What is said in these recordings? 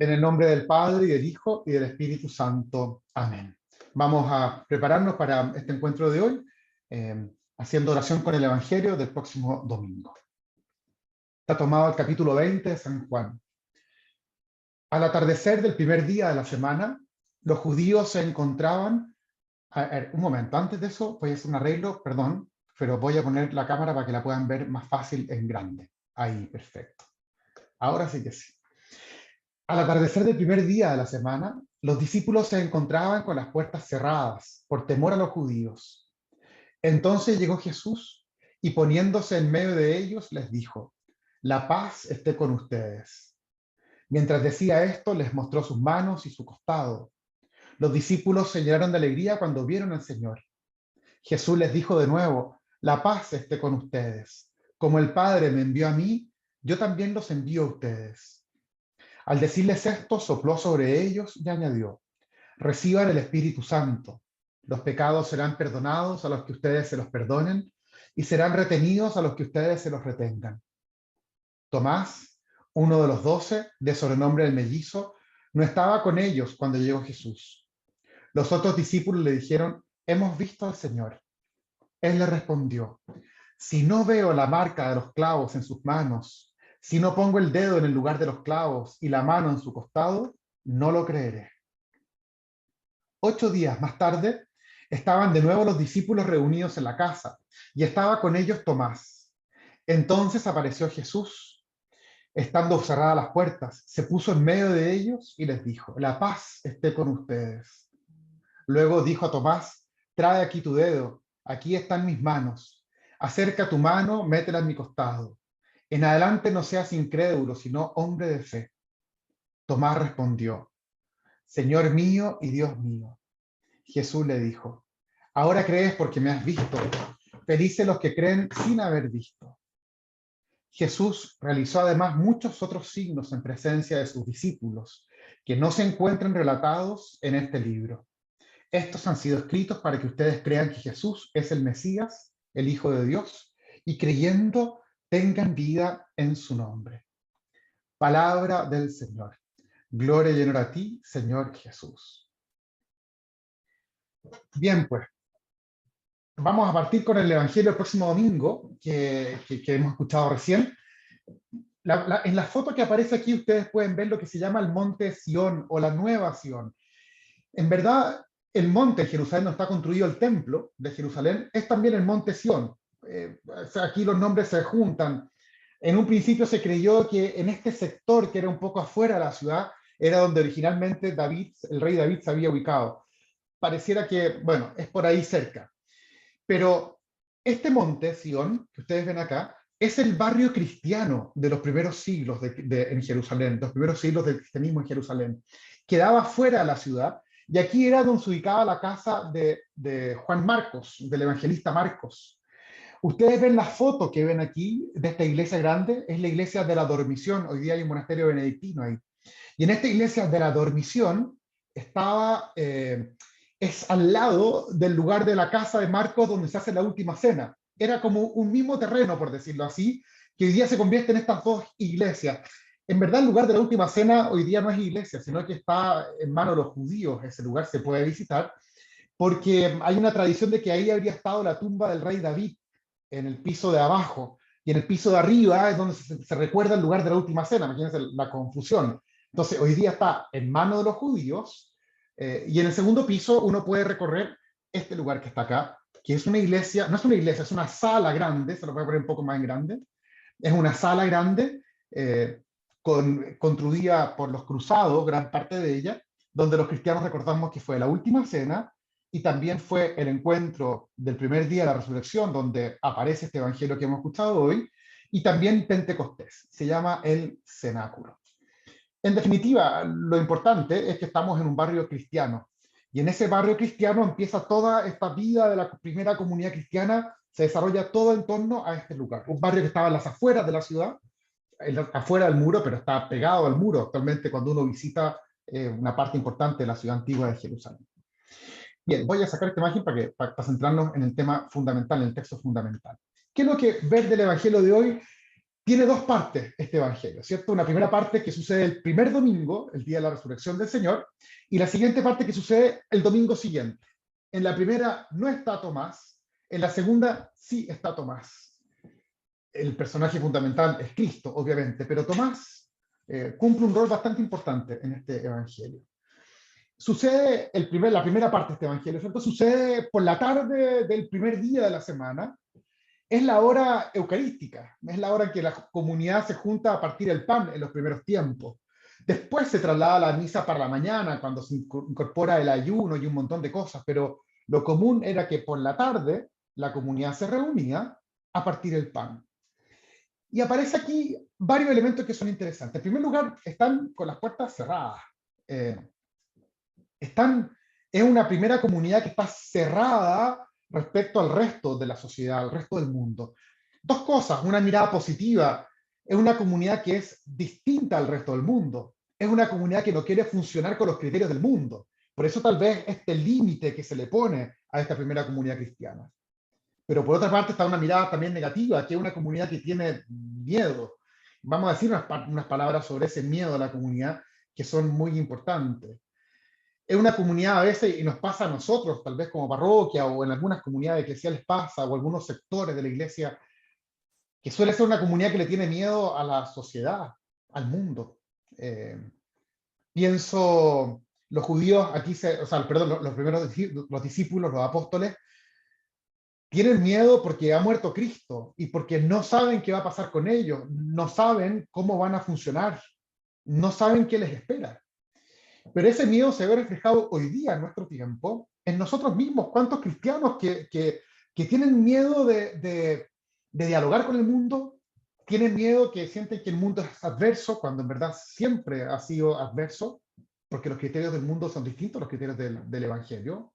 En el nombre del Padre, y del Hijo, y del Espíritu Santo. Amén. Vamos a prepararnos para este encuentro de hoy, haciendo oración con el Evangelio del próximo domingo. Está tomado el capítulo 20 de San Juan. Al atardecer del primer día de la semana, los judíos se encontraban... un momento, antes de eso voy a hacer un arreglo, perdón, pero voy a poner la cámara para que la puedan ver más fácil en grande. Ahí, perfecto. Ahora sí que sí. Al atardecer del primer día de la semana, los discípulos se encontraban con las puertas cerradas por temor a los judíos. Entonces llegó Jesús y poniéndose en medio de ellos les dijo: «La paz esté con ustedes». Mientras decía esto, les mostró sus manos y su costado. Los discípulos se llenaron de alegría cuando vieron al Señor. Jesús les dijo de nuevo: «La paz esté con ustedes. Como el Padre me envió a mí, yo también los envío a ustedes». Al decirles esto, sopló sobre ellos y añadió: «Reciban el Espíritu Santo. Los pecados serán perdonados a los que ustedes se los perdonen, y serán retenidos a los que ustedes se los retengan». Tomás, uno de los 12, de sobrenombre el mellizo, no estaba con ellos cuando llegó Jesús. Los otros discípulos le dijeron: «Hemos visto al Señor». Él le respondió: «Si no veo la marca de los clavos en sus manos, si no pongo el dedo en el lugar de los clavos y la mano en su costado, no lo creeré». 8 días más tarde, estaban de nuevo los discípulos reunidos en la casa, y estaba con ellos Tomás. Entonces apareció Jesús, estando cerradas las puertas, se puso en medio de ellos y les dijo: «La paz esté con ustedes». Luego dijo a Tomás: «Trae aquí tu dedo, aquí están mis manos. Acerca tu mano, métela en mi costado. En adelante no seas incrédulo, sino hombre de fe». Tomás respondió: «Señor mío y Dios mío». Jesús le dijo: «Ahora crees porque me has visto. Felices los que creen sin haber visto». Jesús realizó además muchos otros signos en presencia de sus discípulos, que no se encuentran relatados en este libro. Estos han sido escritos para que ustedes crean que Jesús es el Mesías, el Hijo de Dios, y creyendo tengan vida en su nombre. Palabra del Señor. Gloria y honor a ti, Señor Jesús. Bien, pues, vamos a partir con el Evangelio el próximo domingo, que hemos escuchado recién. En la foto que aparece aquí ustedes pueden ver lo que se llama el Monte Sión o la Nueva Sión. En verdad, el monte en Jerusalén no está construido el templo de Jerusalén, es también el Monte Sión. Aquí los nombres se juntan. En un principio se creyó que en este sector, que era un poco afuera de la ciudad, era donde originalmente David, el rey David, se había ubicado. Pareciera que, bueno, es por ahí cerca. Pero este monte, Sión, que ustedes ven acá, es el barrio cristiano de los primeros siglos en Jerusalén, los primeros siglos del cristianismo en Jerusalén. Quedaba fuera de la ciudad, y aquí era donde se ubicaba la casa de Juan Marcos, del evangelista Marcos. Ustedes ven la foto que ven aquí de esta iglesia grande, es la iglesia de la Dormición. Hoy día hay un monasterio benedictino ahí. Y en esta iglesia de la Dormición estaba, es al lado del lugar de la casa de Marcos donde se hace la última cena. Era como un mismo terreno, por decirlo así, que hoy día se convierte en estas dos iglesias. En verdad, el lugar de la última cena hoy día no es iglesia, sino que está en manos de los judíos. Ese lugar se puede visitar, porque hay una tradición de que ahí habría estado la tumba del rey David, en el piso de abajo, y en el piso de arriba es donde se recuerda el lugar de la última cena. Imagínense la confusión. Entonces, hoy día está en manos de los judíos, y en el segundo piso uno puede recorrer este lugar que está acá, que es una iglesia, no es una iglesia, es una sala grande, se lo voy a poner un poco más en grande, es una sala grande, construida por los cruzados, gran parte de ella, donde los cristianos recordamos que fue la última cena, y también fue el encuentro del primer día de la resurrección, donde aparece este evangelio que hemos escuchado hoy, y también Pentecostés, se llama el cenáculo. En definitiva, lo importante es que estamos en un barrio cristiano, y en ese barrio cristiano empieza toda esta vida de la primera comunidad cristiana, se desarrolla todo en torno a este lugar. Un barrio que estaba en las afueras de la ciudad, afuera del muro, pero está pegado al muro actualmente cuando uno visita una parte importante de la ciudad antigua de Jerusalén. Bien, voy a sacar esta imagen para centrarnos en el tema fundamental, en el texto fundamental. ¿Qué es lo que ver del Evangelio de hoy? tiene dos partes este evangelio, ¿cierto? Una primera parte que sucede el primer domingo, el día de la resurrección del Señor, y la siguiente parte que sucede el domingo siguiente. En la primera no está Tomás, en la segunda sí está Tomás. El personaje fundamental es Cristo, obviamente, pero Tomás cumple un rol bastante importante en este evangelio. Sucede la primera parte de este evangelio, ¿cierto? Sucede por la tarde del primer día de la semana. Es la hora eucarística, es la hora en que la comunidad se junta a partir el pan en los primeros tiempos. Después se traslada a la misa para la mañana, cuando se incorpora el ayuno y un montón de cosas, pero lo común era que por la tarde la comunidad se reunía a partir del pan. Y aparece aquí varios elementos que son interesantes. En primer lugar, están con las puertas cerradas. Eh, es una primera comunidad que está cerrada respecto al resto de la sociedad, al resto del mundo. Dos cosas, una mirada positiva, es una comunidad que es distinta al resto del mundo, es una comunidad que no quiere funcionar con los criterios del mundo. Por eso tal vez este límite que se le pone a esta primera comunidad cristiana. Pero por otra parte está una mirada también negativa, que es una comunidad que tiene miedo. Vamos a decir unas palabras sobre ese miedo a la comunidad que son muy importantes. Es una comunidad a veces, y nos pasa a nosotros, tal vez como parroquia o en algunas comunidades eclesiales pasa, o algunos sectores de la iglesia, que suele ser una comunidad que le tiene miedo a la sociedad, al mundo. Pienso, los judíos, perdón, los primeros los discípulos, los apóstoles, tienen miedo porque ha muerto Cristo y porque no saben qué va a pasar con ellos, no saben cómo van a funcionar, no saben qué les espera. Pero ese miedo se ve reflejado hoy día en nuestro tiempo, en nosotros mismos. ¿Cuántos cristianos que tienen miedo de dialogar con el mundo? Tienen miedo, que sienten que el mundo es adverso, cuando en verdad siempre ha sido adverso, porque los criterios del mundo son distintos a los criterios del Evangelio.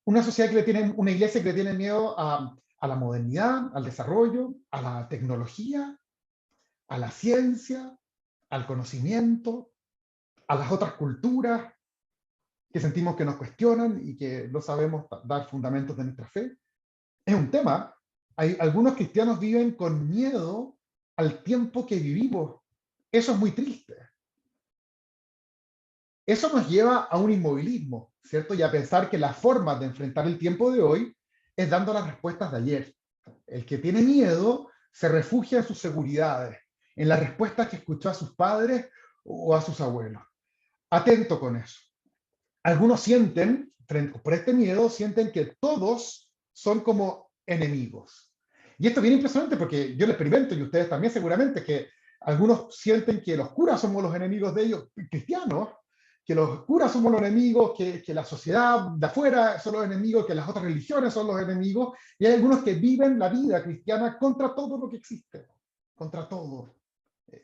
Una sociedad que le tiene, una iglesia que le tiene miedo a la modernidad, al desarrollo, a la tecnología, a la ciencia, al conocimiento, a las otras culturas, que sentimos que nos cuestionan y que no sabemos dar fundamentos de nuestra fe. Es un tema. Algunos cristianos viven con miedo al tiempo que vivimos. Eso es muy triste. Eso nos lleva a un inmovilismo, ¿cierto? Y a pensar que la forma de enfrentar el tiempo de hoy es dando las respuestas de ayer. El que tiene miedo se refugia en sus seguridades, en las respuestas que escuchó a sus padres o a sus abuelos. Atento con eso. Algunos sienten, por este miedo, sienten que todos son como enemigos. Y esto es bien impresionante porque yo lo experimento y ustedes también seguramente, que algunos sienten que los curas somos los enemigos de ellos, cristianos, que los curas somos los enemigos, que la sociedad de afuera son los enemigos, que las otras religiones son los enemigos, y hay algunos que viven la vida cristiana contra todo lo que existe, contra todo.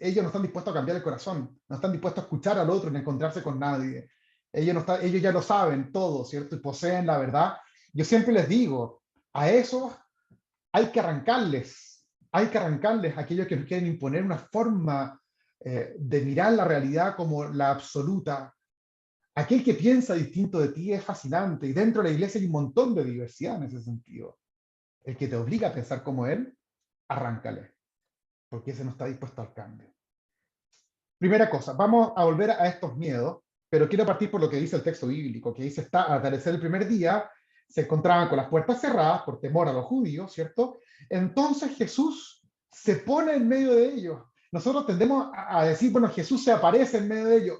Ellos no están dispuestos a cambiar el corazón, no están dispuestos a escuchar al otro ni a encontrarse con nadie. Ellos ya lo saben todo, ¿cierto? Y poseen la verdad. Yo siempre les digo, a esos hay que arrancarles a aquellos que nos quieren imponer una forma de mirar la realidad como la absoluta. Aquel que piensa distinto de ti es fascinante, y dentro de la iglesia hay un montón de diversidad en ese sentido. El que te obliga a pensar como él, arráncale, porque ese no está dispuesto al cambio. Primera cosa, vamos a volver a estos miedos, pero quiero partir por lo que dice el texto bíblico, que dice, al atardecer el primer día, se encontraban con las puertas cerradas por temor a los judíos, ¿cierto? Entonces Jesús se pone en medio de ellos. Nosotros tendemos a decir, bueno, Jesús se aparece en medio de ellos.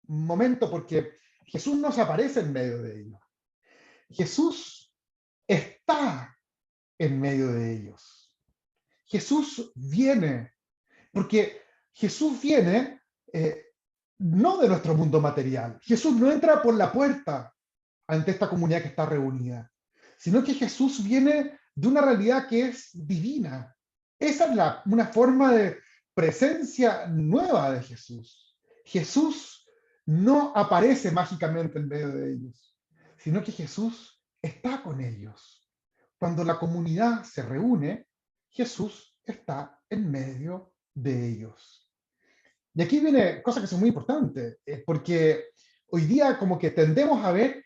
Un momento, porque Jesús no se aparece en medio de ellos. Jesús está en medio de ellos. Jesús viene, porque Jesús viene no de nuestro mundo material. Jesús no entra por la puerta ante esta comunidad que está reunida, sino que Jesús viene de una realidad que es divina. Esa es una forma de presencia nueva de Jesús. Jesús no aparece mágicamente en medio de ellos, sino que Jesús está con ellos. Cuando la comunidad se reúne, Jesús está en medio de ellos. Y aquí viene cosas que son muy importantes, porque hoy día como que tendemos a ver,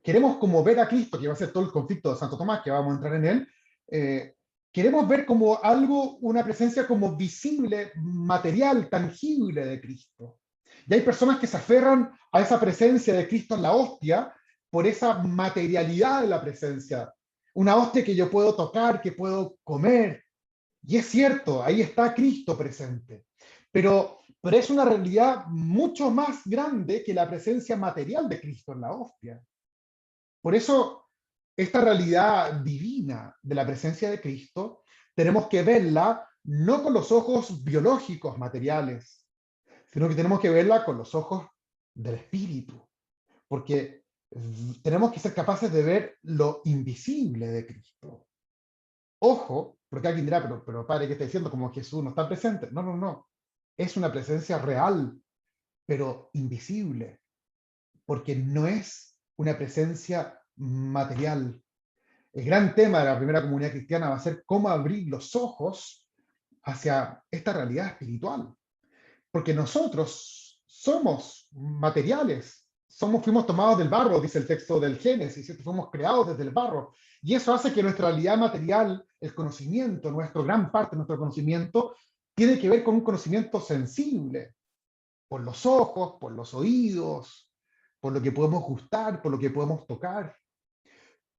queremos como ver a Cristo, que va a ser todo el conflicto de Santo Tomás, que vamos a entrar en él, queremos ver como algo, una presencia como visible, material, tangible de Cristo. Y hay personas que se aferran a esa presencia de Cristo en la hostia por esa materialidad de la presencia. Una hostia que yo puedo tocar, que puedo comer. Y es cierto, ahí está Cristo presente. Pero es una realidad mucho más grande que la presencia material de Cristo en la hostia. Por eso, esta realidad divina de la presencia de Cristo, tenemos que verla no con los ojos biológicos, materiales, sino que tenemos que verla con los ojos del Espíritu, porque tenemos que ser capaces de ver lo invisible de Cristo. Ojo, porque alguien dirá, pero padre, ¿qué está diciendo? Como Jesús no está presente. No, no, no. Es una presencia real, pero invisible, porque no es una presencia material. El gran tema de la primera comunidad cristiana va a ser cómo abrir los ojos hacia esta realidad espiritual. Porque nosotros somos materiales, fuimos tomados del barro, dice el texto del Génesis, ¿cierto? Fuimos creados desde el barro. Y eso hace que nuestra realidad material, el conocimiento, gran parte de nuestro conocimiento, tiene que ver con un conocimiento sensible, por los ojos, por los oídos, por lo que podemos gustar, por lo que podemos tocar.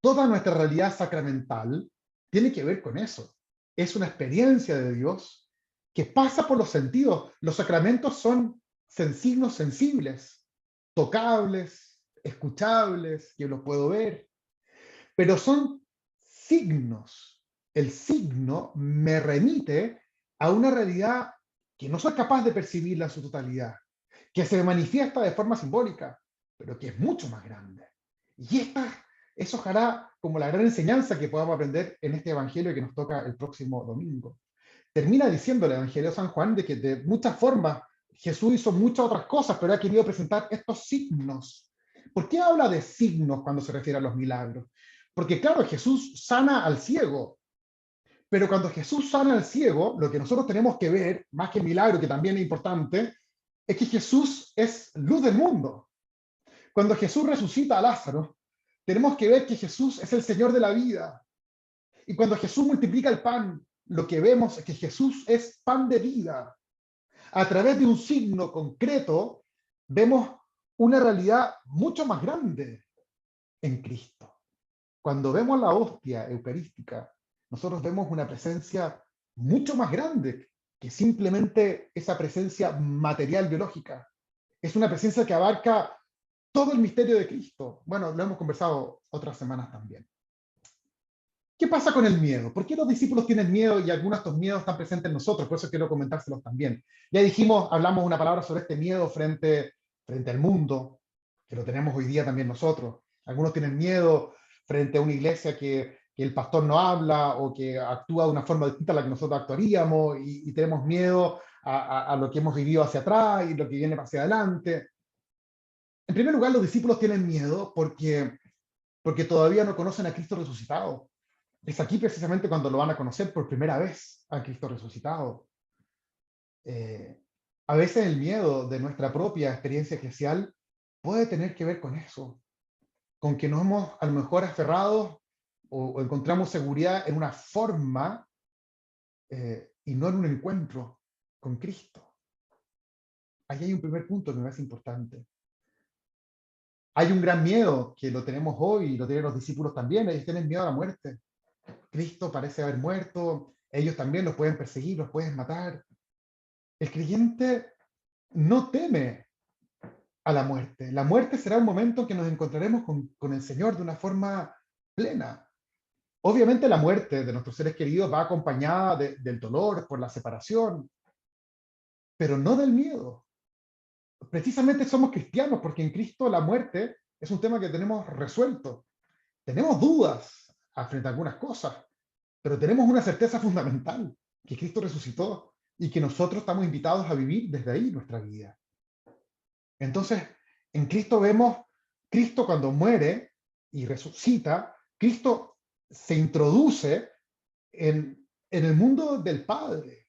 Toda nuestra realidad sacramental tiene que ver con eso. Es una experiencia de Dios que pasa por los sentidos. Los sacramentos son signos sensibles, tocables, escuchables, que los puedo ver, pero son signos. El signo me remite a una realidad que no soy capaz de percibirla en su totalidad, que se manifiesta de forma simbólica, pero que es mucho más grande. Y eso hará como la gran enseñanza que podamos aprender en este evangelio que nos toca el próximo domingo. Termina diciendo el evangelio de San Juan de que de muchas formas Jesús hizo muchas otras cosas, pero ha querido presentar estos signos. ¿Por qué habla de signos cuando se refiere a los milagros? Porque claro, Jesús sana al ciego, pero cuando Jesús sana al ciego, lo que nosotros tenemos que ver, más que el milagro, que también es importante, es que Jesús es luz del mundo. Cuando Jesús resucita a Lázaro, tenemos que ver que Jesús es el Señor de la vida. Y cuando Jesús multiplica el pan, lo que vemos es que Jesús es pan de vida. A través de un signo concreto, vemos una realidad mucho más grande en Cristo. Cuando vemos la hostia eucarística, nosotros vemos una presencia mucho más grande que simplemente esa presencia material biológica. Es una presencia que abarca todo el misterio de Cristo. Bueno, lo hemos conversado otras semanas también. ¿Qué pasa con el miedo? ¿Por qué los discípulos tienen miedo y algunos de estos miedos están presentes en nosotros? Por eso quiero comentárselos también. Ya dijimos, hablamos una palabra sobre este miedo frente al mundo, que lo tenemos hoy día también nosotros. Algunos tienen miedo frente a una iglesia que el pastor no habla o que actúa de una forma distinta a la que nosotros actuaríamos y tenemos miedo a lo que hemos vivido hacia atrás y lo que viene hacia adelante. En primer lugar, los discípulos tienen miedo porque todavía no conocen a Cristo resucitado. Es aquí precisamente cuando lo van a conocer por primera vez a Cristo resucitado. A veces el miedo de nuestra propia experiencia eclesial puede tener que ver con eso, con que nos hemos a lo mejor aferrado o encontramos seguridad en una forma y no en un encuentro con Cristo. Ahí hay un primer punto que me parece importante. Hay un gran miedo que lo tenemos hoy y lo tienen los discípulos también. Ellos tienen miedo a la muerte. Cristo parece haber muerto, ellos también los pueden perseguir, los pueden matar. El creyente no teme a la muerte. La muerte será un momento en que nos encontraremos con el Señor de una forma plena. Obviamente la muerte de nuestros seres queridos va acompañada del dolor por la separación, pero no del miedo. Precisamente somos cristianos porque en Cristo la muerte es un tema que tenemos resuelto. Tenemos dudas frente a algunas cosas, pero tenemos una certeza fundamental, que Cristo resucitó y que nosotros estamos invitados a vivir desde ahí nuestra vida. Entonces, en Cristo vemos, Cristo cuando muere y resucita, Cristo se introduce en el mundo del Padre.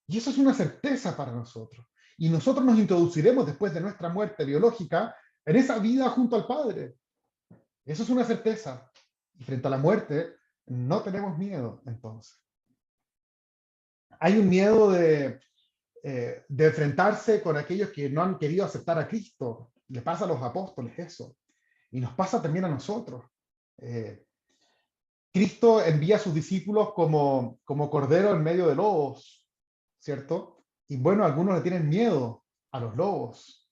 Y eso es una certeza para nosotros. Y nosotros nos introduciremos después de nuestra muerte biológica en esa vida junto al Padre. Eso es una certeza. Y frente a la muerte, no tenemos miedo entonces. Hay un miedo de enfrentarse con aquellos que no han querido aceptar a Cristo. Le pasa a los apóstoles eso. Y nos pasa también a nosotros. Eh, Cristo envía a sus discípulos como cordero en medio de lobos, ¿cierto? Y bueno, algunos le tienen miedo a los lobos.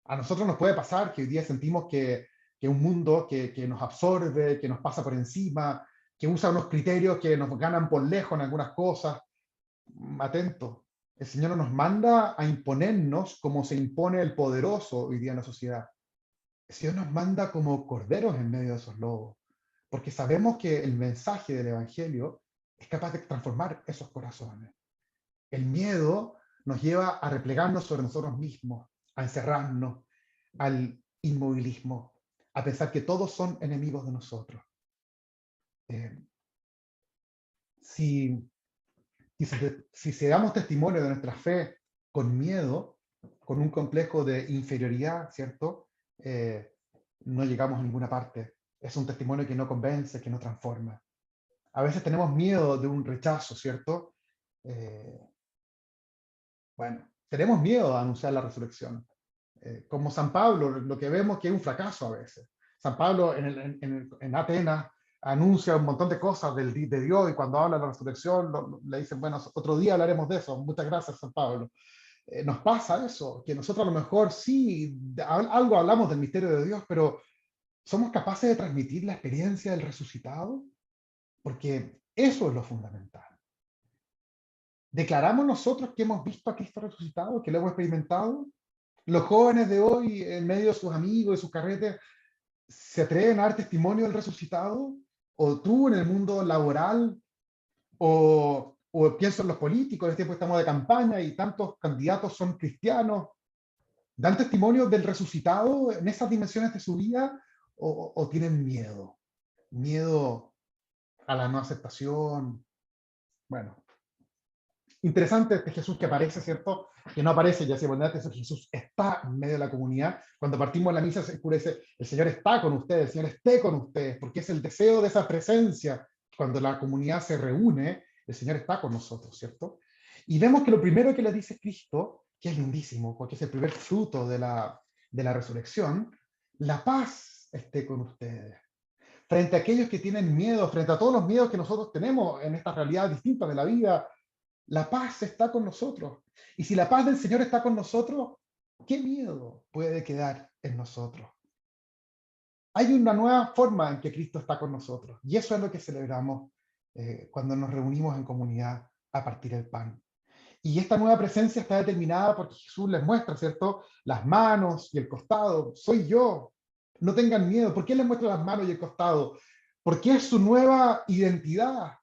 A nosotros nos puede pasar que hoy día sentimos que un mundo que nos absorbe, que nos pasa por encima, que usa unos criterios que nos ganan por lejos en algunas cosas. Atento, el Señor no nos manda a imponernos como se impone el poderoso hoy día en la sociedad. El Señor nos manda como corderos en medio de esos lobos, porque sabemos que el mensaje del Evangelio es capaz de transformar esos corazones. El miedo nos lleva a replegarnos sobre nosotros mismos, a encerrarnos, al inmovilismo, a pensar que todos son enemigos de nosotros. Eh, si, si damos testimonio de nuestra fe con miedo, con un complejo de inferioridad, ¿cierto? No llegamos a ninguna parte. Es un testimonio que no convence, que no transforma. A veces tenemos miedo de un rechazo, ¿cierto? Eh, bueno, tenemos miedo a anunciar la resurrección. Como San Pablo, lo que vemos que es un fracaso a veces. San Pablo en Atenas anuncia un montón de cosas de Dios y cuando habla de la resurrección le dicen, bueno, otro día hablaremos de eso. Muchas gracias, San Pablo. Nos pasa eso, que nosotros a lo mejor sí, algo hablamos del misterio de Dios, pero ¿somos capaces de transmitir la experiencia del resucitado? Porque eso es lo fundamental. ¿Declaramos nosotros que hemos visto a Cristo resucitado, que lo hemos experimentado? Los jóvenes de hoy, en medio de sus amigos, de sus carretes, ¿se atreven a dar testimonio del resucitado? ¿O tú en el mundo laboral? ¿O pienso en los políticos? En este tiempo estamos de campaña y tantos candidatos son cristianos. ¿Dan testimonio del resucitado en esas dimensiones de su vida? ¿O tienen miedo? Miedo a la no aceptación. Bueno, interesante este Jesús que aparece, ¿cierto? Que no aparece, ya se pondrá atención, Jesús está en medio de la comunidad. Cuando partimos de la misa se oscurece, el Señor está con ustedes, el Señor esté con ustedes, porque es el deseo de esa presencia. Cuando la comunidad se reúne, el Señor está con nosotros, ¿cierto? Y vemos que lo primero que le dice Cristo, que es lindísimo, porque es el primer fruto de la resurrección, la paz esté con ustedes. Frente a aquellos que tienen miedo, frente a todos los miedos que nosotros tenemos en esta realidad distinta de la vida, la paz está con nosotros. Y si la paz del Señor está con nosotros, ¿qué miedo puede quedar en nosotros? Hay una nueva forma en que Cristo está con nosotros. Y eso es lo que celebramos cuando nos reunimos en comunidad a partir del pan. Y esta nueva presencia está determinada porque Jesús les muestra, ¿cierto? Las manos y el costado. Soy yo. No tengan miedo. ¿Por qué les muestra las manos y el costado? Porque es su nueva identidad.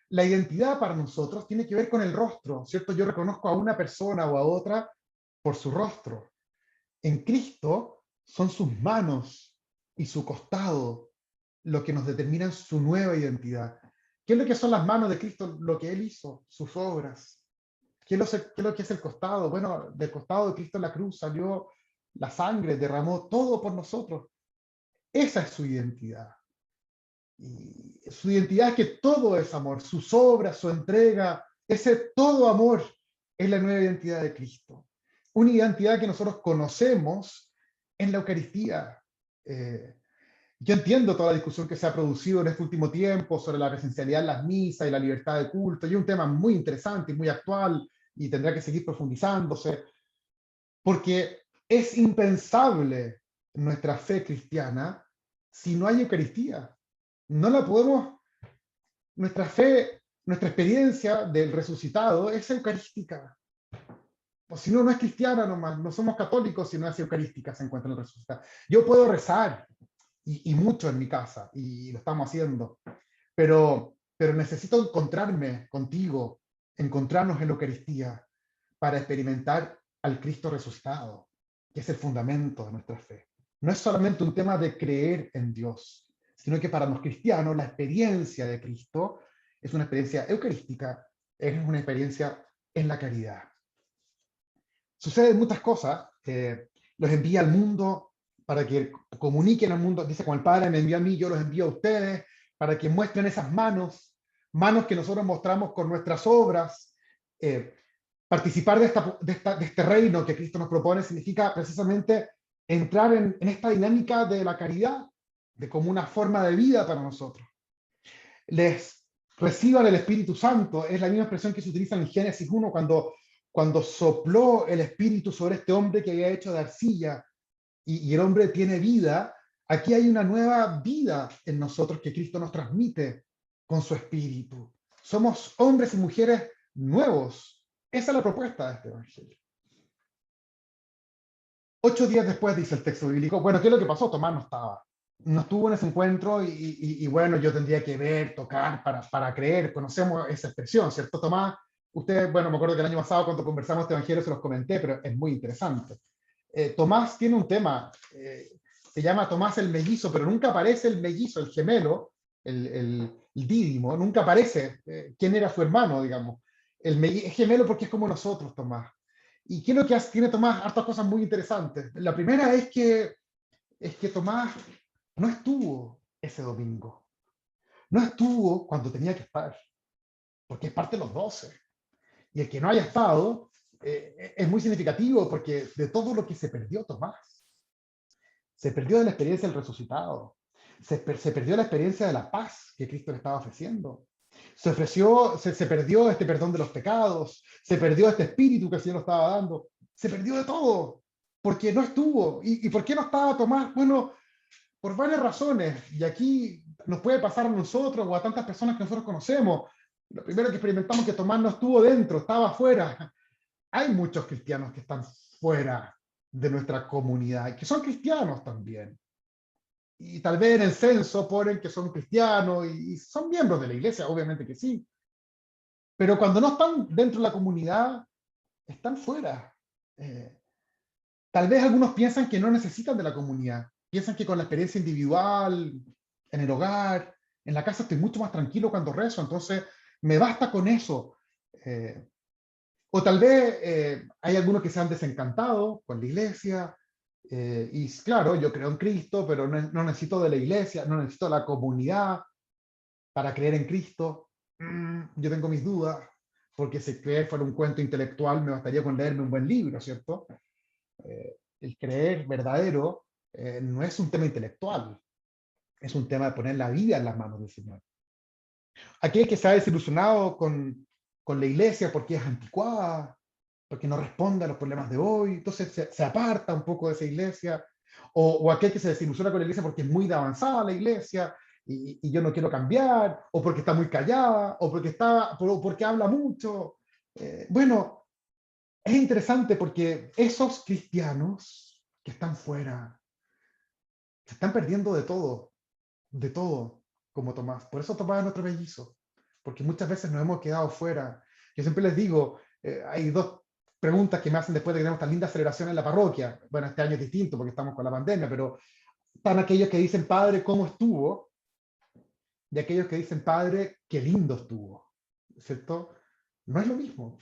La identidad para nosotros tiene que ver con el rostro, ¿cierto? Yo reconozco a una persona o a otra por su rostro. En Cristo son sus manos y su costado lo que nos determinan su nueva identidad. ¿Qué es lo que son las manos de Cristo? Lo que Él hizo, sus obras. ¿Qué es lo que es el costado? Bueno, del costado de Cristo en la cruz salió la sangre, derramó todo por nosotros. Esa es su identidad. Y su identidad es que todo es amor, sus obras, su entrega, ese todo amor es la nueva identidad de Cristo. Una identidad que nosotros conocemos en la Eucaristía. Yo entiendo toda la discusión que se ha producido en este último tiempo sobre la presencialidad en las misas y la libertad de culto, y un tema muy interesante y muy actual, y tendrá que seguir profundizándose, porque es impensable nuestra fe cristiana si no hay Eucaristía. No la podemos, nuestra fe, nuestra experiencia del resucitado es eucarística. O si no, no es cristiana nomás, no somos católicos si no es eucarística, se encuentra en el resucitado. Yo puedo rezar, y mucho en mi casa, y lo estamos haciendo, pero necesito encontrarme contigo, encontrarnos en la Eucaristía, para experimentar al Cristo resucitado, que es el fundamento de nuestra fe. No es solamente un tema de creer en Dios, sino que para los cristianos la experiencia de Cristo es una experiencia eucarística, es una experiencia en la caridad. Suceden muchas cosas, los envía al mundo para que comuniquen al mundo, dice, como el Padre me envió a mí, yo los envío a ustedes, para que muestren esas manos, manos que nosotros mostramos con nuestras obras. Participar de este reino que Cristo nos propone significa precisamente entrar en esta dinámica de la caridad, de como una forma de vida para nosotros. Les reciban el Espíritu Santo, es la misma expresión que se utiliza en Génesis 1, cuando sopló el Espíritu sobre este hombre que había hecho de arcilla, y el hombre tiene vida. Aquí hay una nueva vida en nosotros que Cristo nos transmite con su Espíritu. Somos hombres y mujeres nuevos. Esa es la propuesta de este Evangelio. 8 días después, dice el texto bíblico, bueno, ¿qué es lo que pasó? Tomás no estaba. No estuvo en ese encuentro y bueno, yo tendría que ver, tocar para creer. Conocemos esa expresión, ¿cierto, Tomás? Usted, bueno, me acuerdo que el año pasado cuando conversamos este Evangelio se los comenté, pero es muy interesante. Tomás tiene un tema, se llama Tomás el mellizo, pero nunca aparece el mellizo, el gemelo, el dídimo, nunca aparece quién era su hermano, digamos. Es gemelo porque es como nosotros, Tomás. ¿Y qué es lo que tiene Tomás? Hartas cosas muy interesantes. La primera es que Tomás no estuvo ese domingo. No estuvo cuando tenía que estar, porque es parte de los 12. Y el que no haya estado es muy significativo porque de todo lo que se perdió Tomás, se perdió de la experiencia del resucitado, se perdió la experiencia de la paz que Cristo le estaba ofreciendo. Se perdió este perdón de los pecados, se perdió este espíritu que el Señor estaba dando, se perdió de todo, porque no estuvo. ¿Y por qué no estaba Tomás? Bueno, por varias razones, y aquí nos puede pasar a nosotros o a tantas personas que nosotros conocemos. Lo primero que experimentamos es que Tomás no estuvo dentro, estaba afuera. Hay muchos cristianos que están fuera de nuestra comunidad y que son cristianos también. Y tal vez en el censo ponen que son cristianos y son miembros de la iglesia, obviamente que sí. Pero cuando no están dentro de la comunidad, están fuera. Eh, Tal vez algunos piensan que no necesitan de la comunidad. Piensan que con la experiencia individual, en el hogar, en la casa estoy mucho más tranquilo cuando rezo, entonces me basta con eso. O tal vez hay algunos que se han desencantado con la iglesia, y claro, yo creo en Cristo, pero no necesito de la iglesia, no necesito de la comunidad para creer en Cristo. Yo tengo mis dudas, porque si creer fuera un cuento intelectual, me bastaría con leerme un buen libro, ¿cierto? El creer verdadero no es un tema intelectual, es un tema de poner la vida en las manos del Señor. Aquel que se ha desilusionado con la iglesia porque es anticuada, porque no responde a los problemas de hoy, entonces se aparta un poco de esa iglesia, o aquel que se desilusiona con la iglesia porque es muy de avanzada la iglesia y yo no quiero cambiar, o porque está muy callada, porque habla mucho. Bueno, es interesante porque esos cristianos que están fuera se están perdiendo de todo, como Tomás. Por eso Tomás es nuestro mellizo, porque muchas veces nos hemos quedado fuera. Yo siempre les digo, hay dos preguntas que me hacen después de que tenemos tan linda celebración en la parroquia. Bueno, este año es distinto porque estamos con la pandemia, pero están aquellos que dicen, Padre, ¿cómo estuvo? Y aquellos que dicen, Padre, qué lindo estuvo. ¿Cierto? No es lo mismo.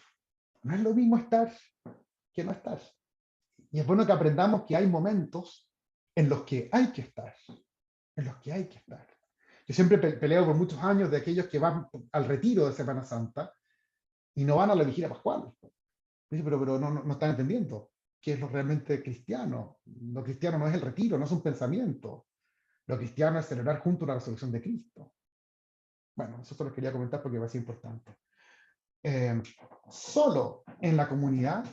No es lo mismo estar que no estar. Y es bueno que aprendamos que hay momentos en los que hay que estar. En los que hay que estar. Yo siempre peleo por muchos años de aquellos que van al retiro de Semana Santa y no van a la vigilia pascual. Dice, pero no están entendiendo qué es lo realmente cristiano. Lo cristiano no es el retiro, no es un pensamiento. Lo cristiano es celebrar junto la resurrección de Cristo. Bueno, eso solo quería comentar porque va a ser importante. Solo en la comunidad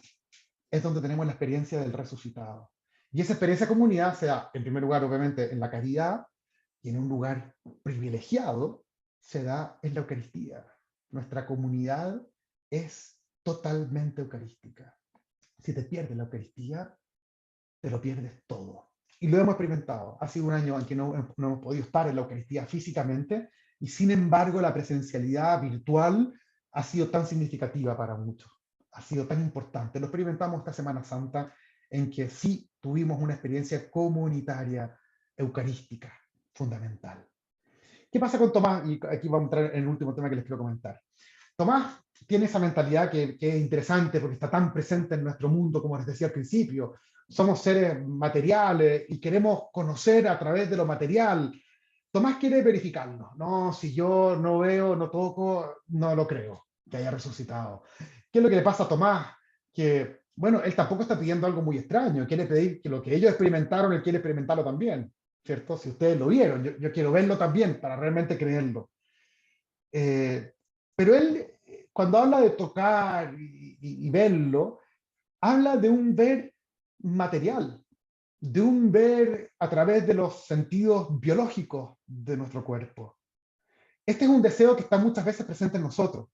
es donde tenemos la experiencia del resucitado. Y esa experiencia de comunidad se da, en primer lugar, obviamente, en la caridad, y en un lugar privilegiado se da en la Eucaristía. Nuestra comunidad es totalmente eucarística. Si te pierdes la Eucaristía, te lo pierdes todo. Y lo hemos experimentado. Ha sido un año en que no hemos podido estar en la Eucaristía físicamente, y sin embargo la presencialidad virtual ha sido tan significativa para muchos. Ha sido tan importante. Lo experimentamos esta Semana Santa, en que sí tuvimos una experiencia comunitaria eucarística fundamental. ¿Qué pasa con Tomás? Y aquí vamos a entrar en el último tema que les quiero comentar. Tomás tiene esa mentalidad que es interesante porque está tan presente en nuestro mundo, como les decía al principio. somos seres materiales y queremos conocer a través de lo material. Tomás quiere verificarlo. No, si yo no veo, no toco, no lo creo que haya resucitado. ¿Qué es lo que le pasa a Tomás? Que, bueno, él tampoco está pidiendo algo muy extraño. Quiere pedir que lo que ellos experimentaron, él quiere experimentarlo también, ¿cierto? Si ustedes lo vieron, yo quiero verlo también para realmente creerlo. Eh, pero él, cuando habla de tocar y verlo, habla de un ver material, de un ver a través de los sentidos biológicos de nuestro cuerpo. Este es un deseo que está muchas veces presente en nosotros.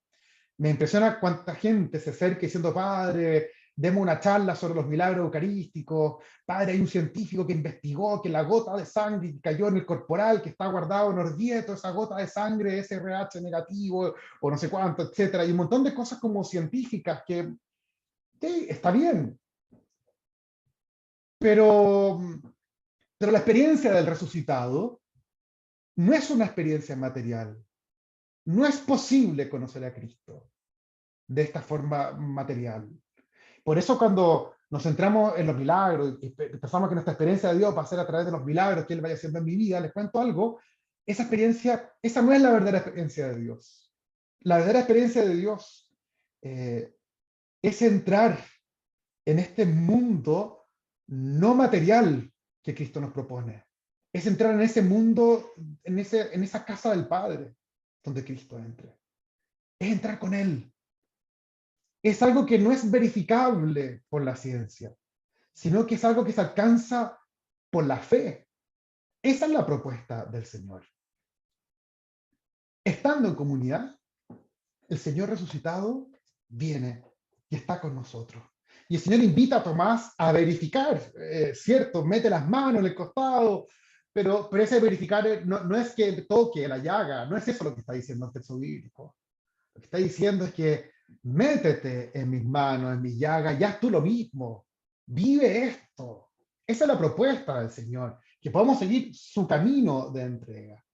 Me impresiona cuánta gente se acerca diciendo, padre, demos una charla sobre los milagros eucarísticos, padre, hay un científico que investigó que la gota de sangre que cayó en el corporal, que está guardado en Orvieto, esa gota de sangre es RH negativo, o no sé cuánto, etcétera, y un montón de cosas como científicas que está bien, pero, pero la experiencia del resucitado no es una experiencia material. No es posible conocer a Cristo de esta forma material. Por eso cuando nos centramos en los milagros y pensamos que nuestra experiencia de Dios va a ser a través de los milagros que Él vaya haciendo en mi vida, les cuento algo, esa experiencia, esa no es la verdadera experiencia de Dios. La verdadera experiencia de Dios eh, es entrar en este mundo no material que Cristo nos propone. Es entrar en ese mundo, en esa casa del Padre, donde Cristo entre. Es entrar con Él. Es algo que no es verificable por la ciencia, sino que es algo que se alcanza por la fe. Esa es la propuesta del Señor. Estando en comunidad, el Señor resucitado viene y está con nosotros. Y el Señor invita a Tomás a verificar, cierto, mete las manos en el costado, pero ese verificar no es que toque la llaga, no es eso lo que está diciendo el texto bíblico. Lo que está diciendo es que métete en mis manos, en mis llagas, ya haz tú lo mismo, vive esto. Esa es la propuesta del Señor, que podamos seguir su camino de entrega.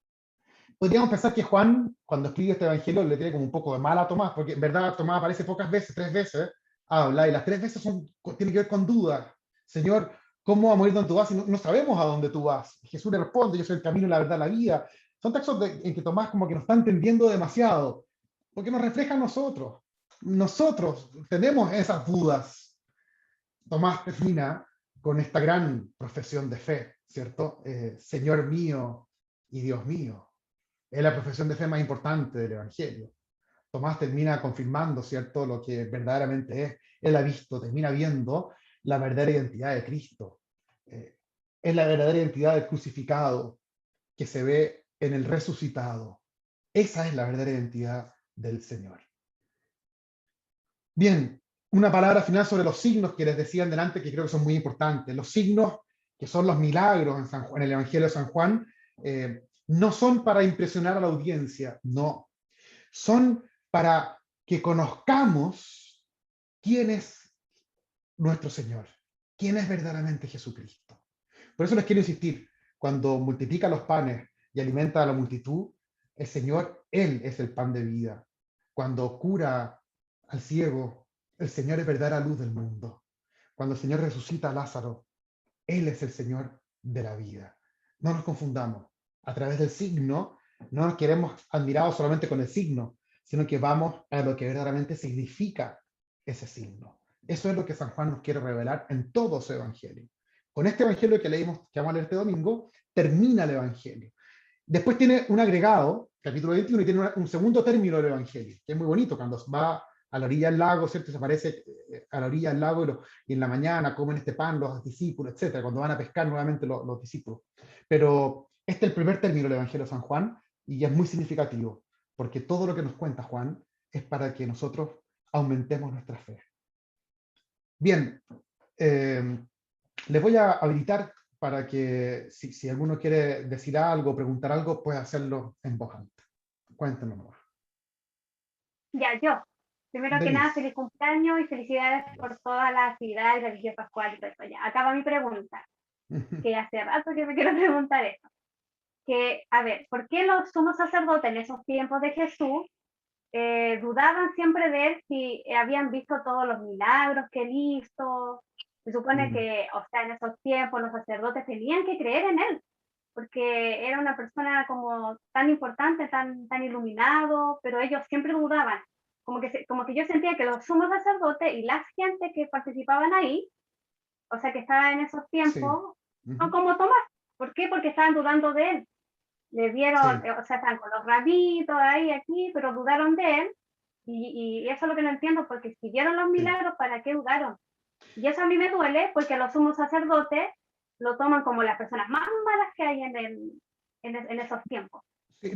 Podríamos pensar que Juan, cuando escribe este evangelio, le tiene como un poco de mal a Tomás, porque en verdad Tomás aparece pocas veces, 3 veces, habla, y las 3 veces tienen que ver con dudas. Señor, ¿cómo vamos a ir donde tú vas si no sabemos a dónde tú vas? Y Jesús le responde, yo soy el camino, la verdad, la vida. Son textos en que Tomás como que nos está entendiendo demasiado, porque nos refleja a nosotros. Nosotros tenemos esas dudas. Tomás termina con esta gran profesión de fe, ¿cierto? Señor mío y Dios mío. Es la profesión de fe más importante del Evangelio. Tomás termina confirmando, ¿cierto?, lo que verdaderamente es. Él ha visto, termina viendo la verdadera identidad de Cristo. Es la verdadera identidad del crucificado que se ve en el resucitado. Esa es la verdadera identidad del Señor. Bien, una palabra final sobre los signos que les decía delante, que creo que son muy importantes. Los signos, que son los milagros en el Evangelio de San Juan, no son para impresionar a la audiencia, no. Son para que conozcamos quién es nuestro Señor, quién es verdaderamente Jesucristo. Por eso les quiero insistir, cuando multiplica los panes y alimenta a la multitud, el Señor, Él es el pan de vida. Cuando cura al ciego, el Señor es verdadera luz del mundo. Cuando el Señor resucita a Lázaro, Él es el Señor de la vida. No nos confundamos. A través del signo, no nos queremos admirados solamente con el signo, sino que vamos a lo que verdaderamente significa ese signo. Eso es lo que San Juan nos quiere revelar en todo su evangelio. Con este evangelio que leímos, que vamos a leer este domingo, termina el evangelio. Después tiene un agregado, capítulo 21, y tiene un segundo término del evangelio, que es muy bonito, cuando va a la orilla del lago, ¿cierto? Se aparece a la orilla del lago y en la mañana comen este pan los discípulos, etcétera, cuando van a pescar nuevamente los discípulos. Pero este es el primer término del Evangelio de San Juan y es muy significativo, porque todo lo que nos cuenta Juan es para que nosotros aumentemos nuestra fe. Bien, les voy a habilitar para que si alguno quiere decir algo, preguntar algo, puede hacerlo en voz alta. Cuéntenos nomás. Ya, yo. Primero que nada, Denise. feliz cumpleaños y felicidades por todas las actividades de religión pascual y todo eso. Ya, acaba mi pregunta, que hace rato que me quiero preguntar eso. Que, a ver, ¿por qué los sumos sacerdotes en esos tiempos de Jesús dudaban siempre de él si habían visto todos los milagros que él hizo? Se supone que, o sea, en esos tiempos los sacerdotes tenían que creer en él, porque era una persona como tan importante, tan iluminado, pero ellos siempre dudaban. Como que yo sentía que los sumos sacerdotes y la gente que participaban ahí, o sea, que estaba en esos Sí. tiempos, son como Tomás. ¿Por qué? Porque estaban dudando de él. Le dieron, Sí. o sea, están con los rabitos ahí, aquí, pero dudaron de él. Y eso es lo que no entiendo, porque si vieron los Sí. milagros, ¿para qué dudaron? Y eso a mí me duele porque los sumos sacerdotes lo toman como las personas más malas que hay en esos tiempos.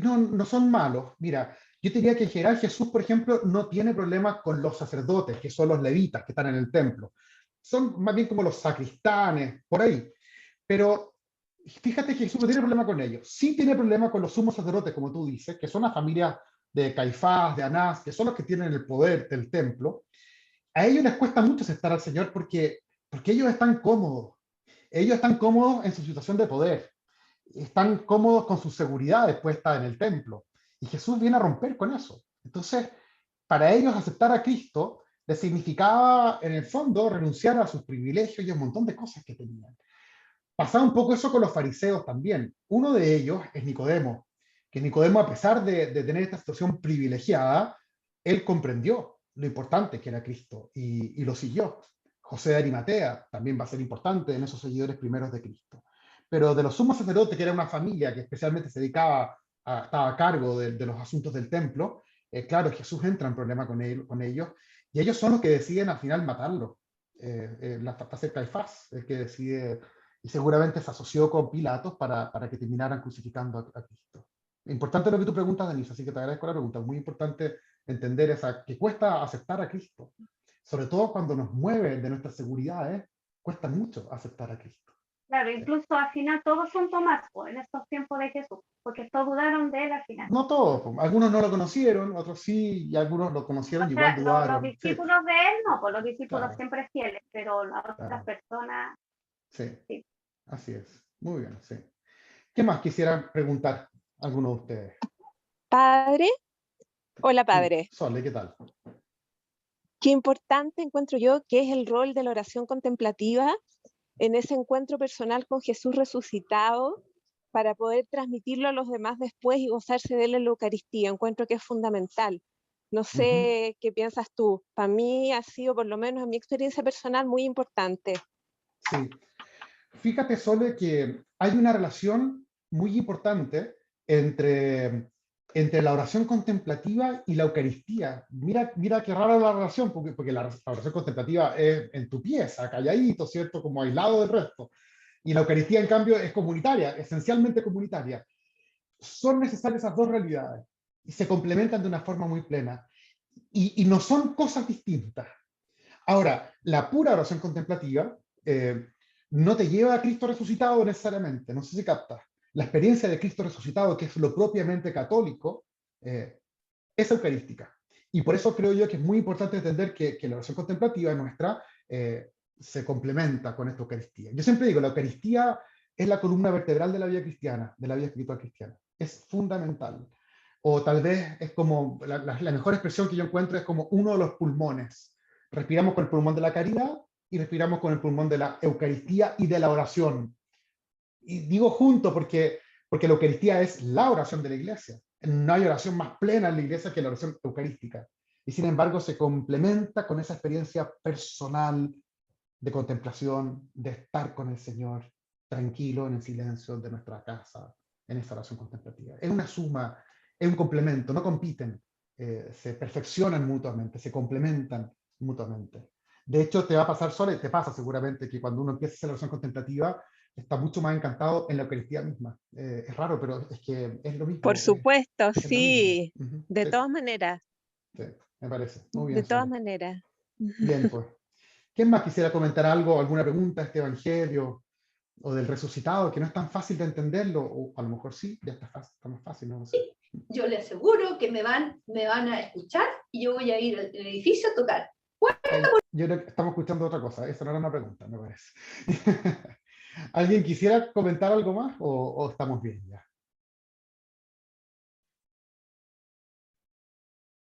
No, no son malos. Mira, yo te diría que en general Jesús, por ejemplo, no tiene problemas con los sacerdotes, que son los levitas que están en el templo. Son más bien como los sacristanes, por ahí. Pero fíjate que Jesús no tiene problema con ellos. Sí tiene problema con los sumos sacerdotes, como tú dices, que son la familia de Caifás, de Anás, que son los que tienen el poder del templo. A ellos les cuesta mucho aceptar al Señor porque ellos están cómodos. Ellos están cómodos en su situación de poder, están cómodos con sus seguridades puestas en el templo. Y Jesús viene a romper con eso. Entonces, para ellos aceptar a Cristo les significaba, en el fondo, renunciar a sus privilegios y a un montón de cosas que tenían. Pasaba un poco eso con los fariseos también. Uno de ellos es Nicodemo, que Nicodemo, a pesar de tener esta situación privilegiada, él comprendió lo importante que era Cristo y lo siguió. José de Arimatea también va a ser importante en esos seguidores primeros de Cristo. Pero de los sumos sacerdotes, que era una familia que especialmente se dedicaba, estaba a cargo de los asuntos del templo, claro, Jesús entra en problema con ellos, y ellos son los que deciden al final matarlo. Va a ser Caifás el que decide, y seguramente se asoció con Pilatos para que terminaran crucificando a Cristo. Importante lo que tú preguntas, Denise, así que te agradezco la pregunta. Es muy importante entender que cuesta aceptar a Cristo, sobre todo cuando nos mueve de nuestras seguridades, cuesta mucho aceptar a Cristo. Claro, incluso al final todos son Tomás, pues, en estos tiempos de Jesús, porque todos dudaron de él al final. No todos, algunos no lo conocieron, otros sí, y algunos lo conocieron O y igual sea, los dudaron. Sí, discípulos de él no, pues los discípulos claro, siempre fieles, pero las otras claro. personas, Sí, sí. así es. Muy bien, sí. ¿Qué más quisiera preguntar alguno de ustedes? Padre, hola Sí, padre. Sole, ¿qué tal? Qué importante encuentro yo que es el rol de la oración contemplativa en ese encuentro personal con Jesús resucitado para poder transmitirlo a los demás después y gozarse de él en la Eucaristía. Encuentro que es fundamental. No sé qué piensas tú. Para mí ha sido, por lo menos en mi experiencia personal, muy importante. Sí. Fíjate, Sole, que hay una relación muy importante entre la oración contemplativa y la Eucaristía. Mira qué rara la relación, porque la oración contemplativa es en tu pieza, calladito, ¿cierto? Como aislado del resto. Y la Eucaristía, en cambio, es comunitaria, esencialmente comunitaria. Son necesarias esas dos realidades y se complementan de una forma muy plena. Y no son cosas distintas. Ahora, la pura oración contemplativa no te lleva a Cristo resucitado necesariamente, no sé si captas. La experiencia de Cristo resucitado, que es lo propiamente católico, es eucarística. Y por eso creo yo que es muy importante entender que la oración contemplativa nuestra se complementa con esta Eucaristía. Yo siempre digo, la Eucaristía es la columna vertebral de la vida cristiana, de la vida espiritual cristiana. Es fundamental. O tal vez es como, la mejor expresión que yo encuentro es como uno de los pulmones. Respiramos con el pulmón de la caridad y respiramos con el pulmón de la Eucaristía y de la oración. Y digo junto porque la Eucaristía es la oración de la iglesia. No hay oración más plena en la iglesia que la oración eucarística. Y sin embargo se complementa con esa experiencia personal de contemplación, de estar con el Señor tranquilo en el silencio de nuestra casa, en esa oración contemplativa. Es una suma, es un complemento, no compiten, se perfeccionan mutuamente, se complementan mutuamente. De hecho, te va a pasar solo, y te pasa seguramente, que cuando uno empieza a hacer la oración contemplativa, está mucho más encantado en la Eucaristía misma. Es raro, pero es que es lo Por mismo. supuesto, Es lo mismo. sí, de Sí, todas maneras, sí, me parece. Muy de bien, todas Sole. maneras. Bien, pues. ¿Quién más quisiera comentar algo, alguna pregunta de este evangelio o del resucitado, que no es tan fácil de entenderlo? O a lo mejor sí, ya está más fácil, no lo sé. Yo le aseguro que me van a escuchar y yo voy a ir al edificio a tocar. Yo creo que estamos escuchando otra cosa, esa no era una pregunta, me parece. ¿Alguien quisiera comentar algo más o estamos bien ya?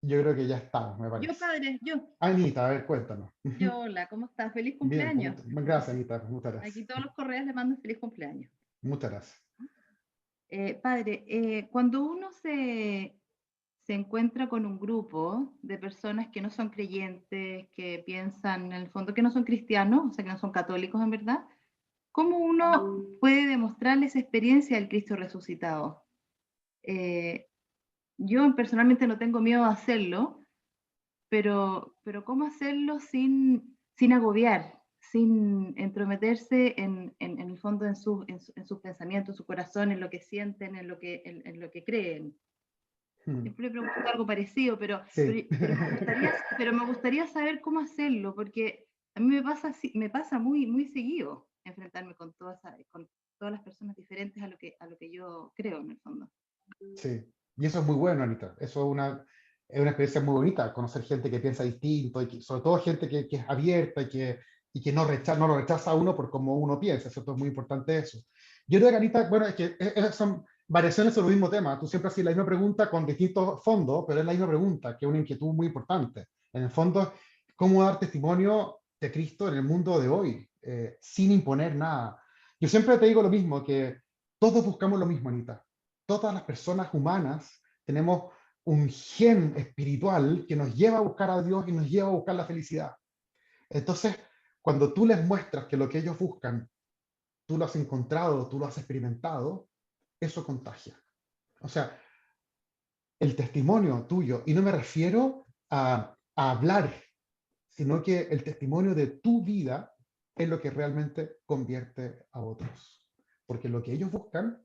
Yo creo que ya estamos, me parece. Yo, padre, yo. Anita, a ver, cuéntanos. Hola, ¿cómo estás? Feliz Bien, cumpleaños. gracias, Anita, muchas Aquí gracias. todos los correos le mandan feliz cumpleaños. Muchas gracias. Padre, cuando uno se encuentra con un grupo de personas que no son creyentes, que piensan en el fondo que no son cristianos, o sea, que no son católicos en verdad, ¿cómo uno puede demostrarles esa experiencia del Cristo resucitado? Yo personalmente no tengo miedo a hacerlo, pero ¿cómo hacerlo sin agobiar, sin entrometerse en el fondo en sus pensamientos, en su corazón, en lo que sienten, en lo que creen? Siempre le pregunto algo parecido, Sí. pero me gustaría saber cómo hacerlo, porque a mí me pasa muy, muy seguido enfrentarme con todas las personas diferentes a lo que yo creo en el fondo. Sí, y eso es muy bueno, Anita. Eso es una experiencia muy bonita, conocer gente que piensa distinto, y sobre todo gente que es abierta y que no lo rechaza a uno por cómo uno piensa. ¿Cierto? Es muy importante eso. Yo creo que, Anita, bueno, es que son variaciones sobre el mismo tema. Tú siempre haces la misma pregunta con distintos fondos, pero es la misma pregunta, que es una inquietud muy importante. En el fondo, ¿cómo dar testimonio de Cristo en el mundo de hoy, sin imponer nada? Yo siempre te digo lo mismo, que todos buscamos lo mismo, Anita. Todas las personas humanas tenemos un gen espiritual que nos lleva a buscar a Dios y nos lleva a buscar la felicidad. Entonces, cuando tú les muestras que lo que ellos buscan, tú lo has encontrado, tú lo has experimentado, eso contagia. O sea, el testimonio tuyo, y no me refiero a hablar, sino que el testimonio de tu vida es lo que realmente convierte a otros. Porque lo que ellos buscan,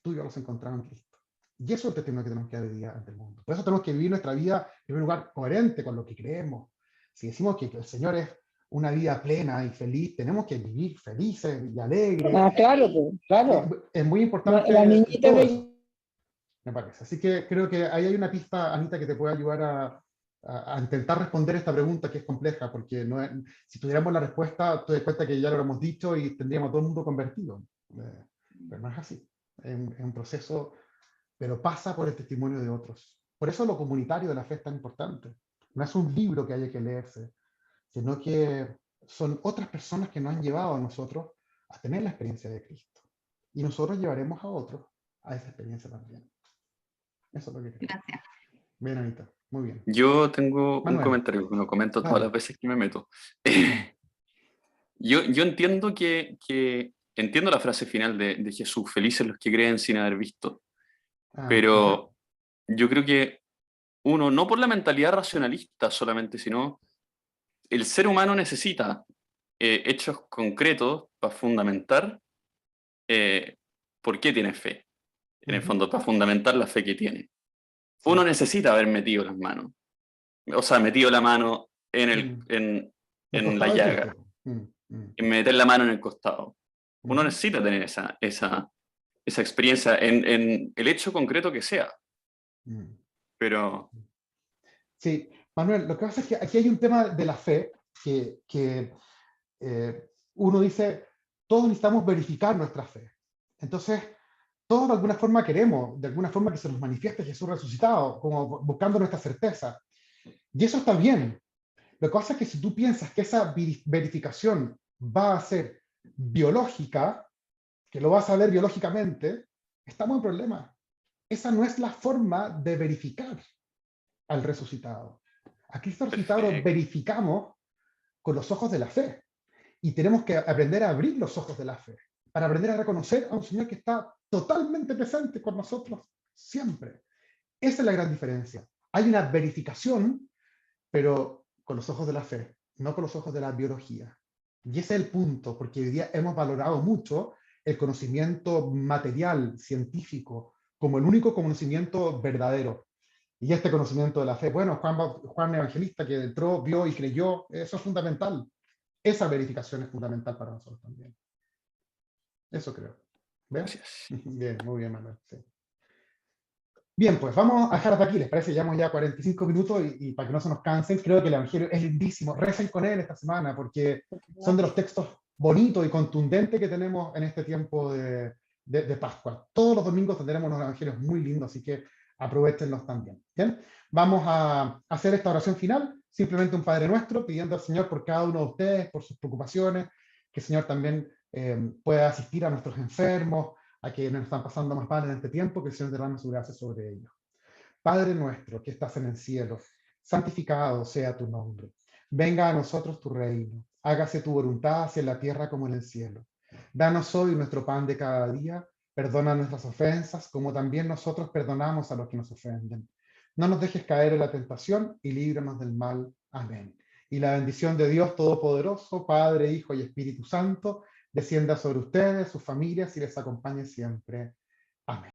tú ya los has encontrado en Cristo. Y eso es el testimonio que tenemos que dar hoy día ante el mundo. Por eso tenemos que vivir nuestra vida, en primer lugar, coherente con lo que creemos. Si decimos que el Señor es una vida plena y feliz, tenemos que vivir felices y alegres. Ah, claro, pues, claro. Es muy importante La niñita todo de... eso, me parece. Así que creo que ahí hay una pista, Anita, que te puede ayudar a intentar responder esta pregunta que es compleja, porque no es, si tuviéramos la respuesta, te das cuenta que ya lo hemos dicho y tendríamos a todo el mundo convertido. Pero no es así. Es un proceso, pero pasa por el testimonio de otros. Por eso lo comunitario de la fe es tan importante. No es un libro que haya que leerse, sino que son otras personas que nos han llevado a nosotros a tener la experiencia de Cristo. Y nosotros llevaremos a otros a esa experiencia también. Eso es lo que creo. Gracias. Bien, Anita. Muy bien. Yo tengo Manuel, un comentario que lo comento todas las veces que me meto. Yo entiendo entiendo la frase final de Jesús, felices los que creen sin haber visto, pero yo creo que uno, no por la mentalidad racionalista solamente, sino el ser humano necesita hechos concretos para fundamentar por qué tiene fe, en el fondo, para fundamentar la fe que tiene. Uno necesita haber metido las manos, o sea, metido la mano en la llaga, en meter la mano en el costado. Uno necesita tener esa experiencia en el hecho concreto que sea. Pero... Sí, Manuel, lo que pasa es que aquí hay un tema de la fe que uno dice, todos necesitamos verificar nuestra fe. Entonces, todos de alguna forma queremos, de alguna forma que se nos manifieste Jesús resucitado, como buscando nuestra certeza. Y eso está bien. Lo que pasa es que si tú piensas que esa verificación va a ser biológica, que lo vas a ver biológicamente, estamos en problema. Esa no es la forma de verificar al resucitado. A Cristo resucitado lo verificamos con los ojos de la fe. Y tenemos que aprender a abrir los ojos de la fe, para aprender a reconocer a un Señor que está totalmente presente con nosotros siempre. Esa es la gran diferencia. Hay una verificación, pero con los ojos de la fe, no con los ojos de la biología. Y ese es el punto, porque hoy día hemos valorado mucho el conocimiento material, científico, como el único conocimiento verdadero. Y este conocimiento de la fe, bueno, Juan Evangelista que entró, vio y creyó, eso es fundamental. Esa verificación es fundamental para nosotros también. Eso creo. ¿Ves? Bien, muy bien, Manuel. Sí. Bien, pues vamos a dejar hasta aquí. ¿Les parece? Llevamos ya 45 minutos y para que no se nos cansen, creo que el Evangelio es lindísimo. Recen con él esta semana porque son de los textos bonitos y contundentes que tenemos en este tiempo de Pascua. Todos los domingos tendremos unos evangelios muy lindos, así que Aprovechenlos también. ¿Bien? Vamos a hacer esta oración final, simplemente un Padre Nuestro, pidiendo al Señor por cada uno de ustedes, por sus preocupaciones, que el Señor también pueda asistir a nuestros enfermos, a quienes están pasando más mal en este tiempo, que el Señor derrame su gracia sobre ellos. Padre nuestro que estás en el cielo, santificado sea tu nombre. Venga a nosotros tu reino. Hágase tu voluntad así en la tierra como en el cielo. Danos hoy nuestro pan de cada día. Perdona nuestras ofensas, como también nosotros perdonamos a los que nos ofenden. No nos dejes caer en la tentación y líbranos del mal. Amén. Y la bendición de Dios Todopoderoso, Padre, Hijo y Espíritu Santo, descienda sobre ustedes, sus familias y les acompañe siempre. Amén.